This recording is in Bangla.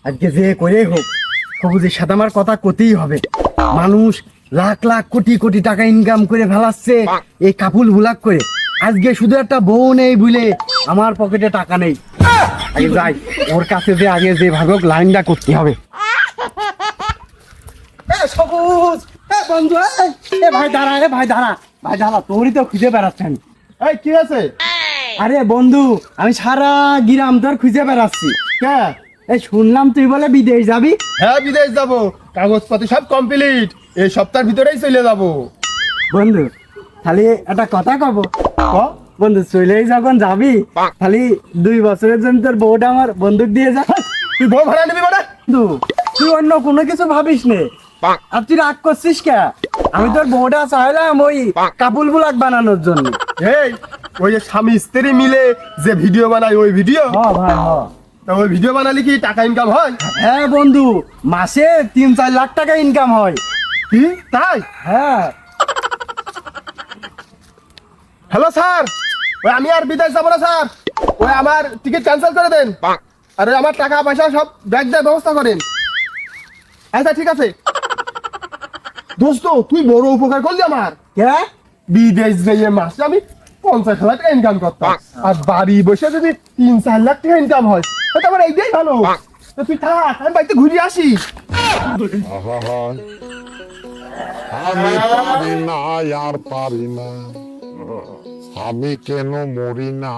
আজকে যে করে হোক সবুজের সাথে আমার কথা কতেই হবে। মানুষ লাখ লাখ কোটি কোটি টাকা ইনকাম করে ফেলাচ্ছে এই কাপুল ভুলাক করে। আজকে শুধু একটা বউ নেই বলে আমার পকেটে টাকা নেই। আগে যাই ওর কাছে যে আগে যে ভাগক লাইনটা করতে হবে। সবুজ বন্ধু ভাই দাঁড়া, ভাই দাঁড়া, ভাই দাঁড়া, তোরই তো খুঁজে বেড়াচ্ছেন। এই কি আছে? আরে বন্ধু আমি সারা গ্রাম তোর খুঁজে বেড়াচ্ছি। কে? এই শুনলাম তুই বলে বিদেশ যাবি। হ্যাঁ, বিদেশ যাব, কাগজপত্র সব কমপ্লিট, এই সপ্তাহের ভিতরেই চলে যাব। বন্ধু খালি একটা কথা কব। বন্ধু চলেই যখন যাবি খালি 2 বছরের জন্য তোর বউটা আমার বন্দুক দিয়ে যা। তুই বউ ভাড়া নিবি মানে? বন্ধু তুই অন্য কোনো কিছু ভাবিস নে। আর তুই রাগ করছিস কে? আমি তোর বউটা চাইলাম ওই কাপুল বুলাক বানানোর জন্য। এই ওই যে স্বামী স্ত্রী মিলে যে ভিডিও বানায় ওই ভিডিও, ভাই তা ওই ভিডিও বানালে কি টাকা ইনকাম হয়? হ্যাঁ বন্ধু, মাসে 3-4 লাখ টাকা ইনকাম হয়। কি তাই? হ্যাঁ। হ্যালো স্যার, ওই আমি আর বিদেশ যাবো না স্যার, ওই আমার টিকিট ক্যান্সেল করে দেন, আরে আমার টাকা পয়সা সব ব্যাগ দেওয়ার ব্যবস্থা করেন। আচ্ছা ঠিক আছে দোস্ত, তুই বড় উপকার করলি আমার। কে? বিদেশ গিয়ে মাসে আমি 50,000 টাকা ইনকাম করতাম, আর বাড়ি বসে যদি 3-4 লাখ টাকা ইনকাম হয় তাহলে আমার এইটাই ভালো। তা তুই থাক, আমি বাড়িতে ঘুরে আসি। আমি পারি না, আর পারি না, আমি কেন মরি না।